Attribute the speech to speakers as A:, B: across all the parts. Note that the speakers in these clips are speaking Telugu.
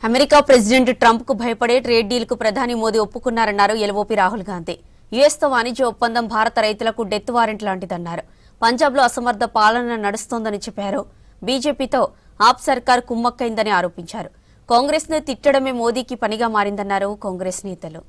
A: అమెరికా ప్రెసిడెంట్ ట్రంప్ కు భయపడే ట్రేడ్ డీల్ కు ప్రధాని మోదీ ఒప్పుకున్నారన్నారు ఎల్ఓపీ రాహుల్ గాంధీ. యుఎస్ తో వాణిజ్య ఒప్పందం భారత రైతులకు డెత్ వారెంట్ లాంటిదన్నారు. పంజాబ్ లో అసమర్థ పాలన నడుస్తోందని చెప్పారు. బీజేపీతో ఆప్ సర్కార్ కుమ్మక్కైందని ఆరోపించారు. కాంగ్రెస్ ను తిట్టడమే మోదీకి పనిగా మారిందన్నారు కాంగ్రెస్ నేతలు.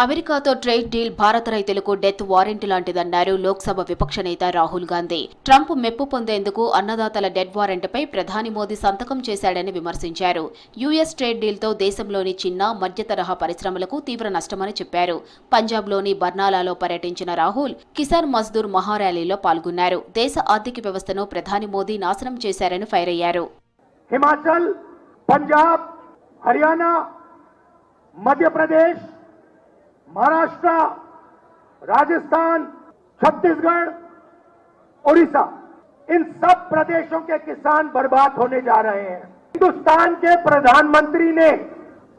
B: అమెరికాతో ట్రేడ్ డీల్ భారత రైతులకు డెత్ వారెంట్ లాంటిదన్నారు లోక్సభ విపక్ష నేత రాహుల్ గాంధీ. ట్రంప్ మెప్పు పొందేందుకు అన్నదాతల డెత్ వారెంట్పై ప్రధాని మోదీ సంతకం చేశాడని విమర్శించారు. యుఎస్ ట్రేడ్ డీల్తో దేశంలోని చిన్న మధ్య తరహా పరిశ్రమలకు తీవ్ర నష్టమని చెప్పారు. పంజాబ్లోని బర్నాలాలో పర్యటించిన రాహుల్ కిసాన్ మజ్దూర్ మహార్యాలీలో పాల్గొన్నారు. దేశ ఆర్థిక వ్యవస్థను ప్రధాని మోదీ నాశనం చేశారని ఫైర్ అయ్యారు.
C: హిమాచల్, పంజాబ్, హర్యానా, మధ్యప్రదేశ్, महाराष्ट्र, राजस्थान, छत्तीसगढ़, उड़ीसा, इन सब प्रदेशों के किसान बर्बाद होने जा रहे हैं। हिंदुस्तान के प्रधानमंत्री ने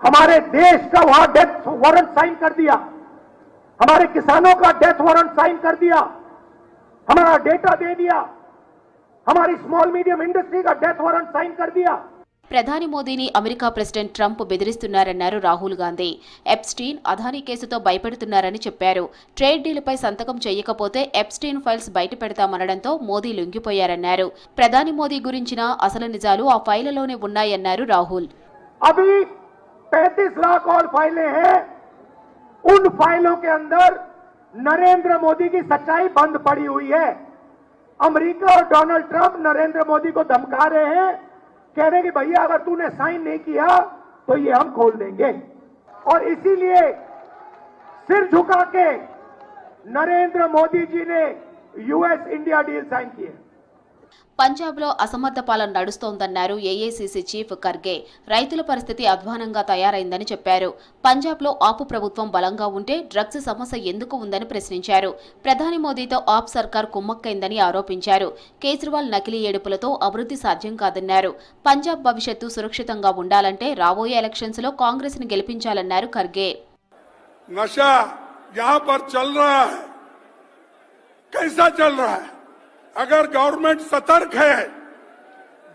C: हमारे देश का वहां डेथ वारंट साइन कर दिया, हमारे किसानों का डेथ वारंट साइन कर दिया, हमारा डेटा दे दिया, हमारी स्मॉल मीडियम इंडस्ट्री का डेथ वारंट साइन कर दिया।
B: ప్రధాని మోదీని అమెరికా ప్రెసిడెంట్ ట్రంప్ బెదిరిస్తున్నారన్నారు రాహుల్ గాంధీ. ఎప్స్టీన్, అదానీ కేసుతో భయపెడుతున్నారని చెప్పారు. ట్రేడ్ డీల్పై సంతకం చేయకపోతే ఎప్స్టీన్ ఫైల్స్ బయటపెడతామనడంతో మోదీ లొంగిపోయారన్నారు. ప్రధాని మోదీ గురించిన అసలు నిజాలు ఆ ఫైళ్లలోనే ఉన్నాయన్నారు రాహుల్.
C: अभी 35 लाख और फाइलें हैं, उन फाइलों के अंदर नरेंद्र मोदी की सच्चाई बंद पड़ी हुई है। अमेरिका और डोनाल्ड ट्रंप नरेंद्र मोदी को धमका रहे हैं, कह रहे कि भैया अगर तूने साइन नहीं किया तो ये हम खोल देंगे। और इसीलिए सिर झुका के नरेंद्र मोदी जी ने यूएस इंडिया डील साइन किए।
B: పంజాబ్లో అసమర్థ పాలన నడుస్తోందన్నారు ఏఐసీసీ చీఫ్ ఖర్గే. రైతుల పరిస్థితి అధ్వానంగా తయారైందని చెప్పారు. పంజాబ్లో ఆపు ప్రభుత్వం బలంగా ఉంటే డ్రగ్స్ సమస్య ఎందుకు ఉందని ప్రశ్నించారు. ప్రధాని మోదీతో ఆప్ సర్కార్ కుమ్మక్కైందని ఆరోపించారు. కేజ్రీవాల్ నకిలీ ఏడుపులతో అభివృద్ధి సాధ్యం కాదన్నారు. పంజాబ్ భవిష్యత్తు సురక్షితంగా ఉండాలంటే రాబోయే ఎలక్షన్స్ లో కాంగ్రెస్ ని గెలిపించాలన్నారు ఖర్గే.
D: నషా యహాं पर चल रहा है, कैसा चल रहा है? अगर गवर्नमेंट सतर्क है,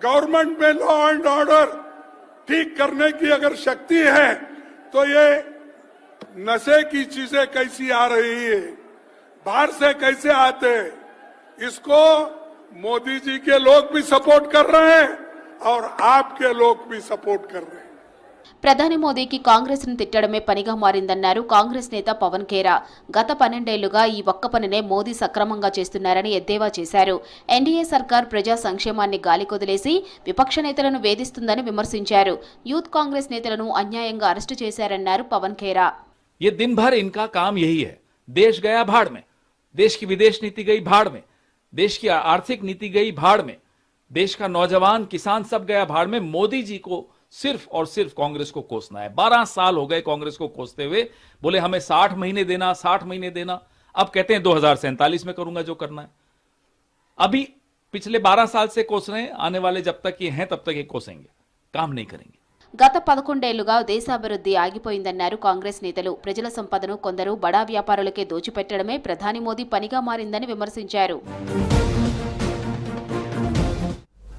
D: गवर्नमेंट में लॉ एंड ऑर्डर ठीक करने की अगर शक्ति है, तो ये नशे की चीजें कैसी आ रही है, बाहर से कैसे आते हैं, इसको मोदी जी के लोग भी सपोर्ट कर रहे हैं और आपके लोग भी सपोर्ट कर रहे हैं.
B: ప్రధాని మోదీకి కాంగ్రెస్ ను తిట్టడమే పనిగా మారిందన్నారు కాంగ్రెస్ నేత పవన్ ఖేరా. గత 12 ఏళ్లుగా ఈ ఒక్క పనినే మోదీ సక్రమంగా చేస్తున్నారని ఎద్దేవా చేశారు. ఎన్డీఏ సర్కార్ ప్రజా సంక్షేమాన్ని గాలికొదిలేసి విపక్ష నేతలను వేధిస్తుందని విమర్శించారు. యూత్ కాంగ్రెస్ నేతలను అన్యాయంగా అరెస్టు చేశారన్నారు పవన్ ఖేరా.
E: ये दिन भर इनका काम यही है. देश गया भाड़ में, देश की विदेश नीति गई भाड़ में, देश की आर्थिक नीति गई भाड़ में, देश का नौजवान किसान सब गया भाड़ में. मोदी जी को सिर्फ और सिर्फ कांग्रेस को कोसना है. 12 साल हो गए कांग्रेस को कोसते हुए. बोले हमें 60 महीने देना, 60 महीने देना. अब कहते हैं 2047 में करूंगा जो करना है. अभी पिछले 12 साल से कोस रहे हैं, आने वाले जब तक ये हैं तब तक ये कोसेंगे, काम नहीं करेंगे.
B: గత 11 ఏళ్లుగా దేశాభివృద్ధి ఆగిపోయిందన్నారు కాంగ్రెస్ నేతలు. ప్రజల సంపదను కొందరు బడా వ్యాపారులకే దోచిపెట్టడమే ప్రధాని మోదీ పనిగా మారిందని విమర్శించారు.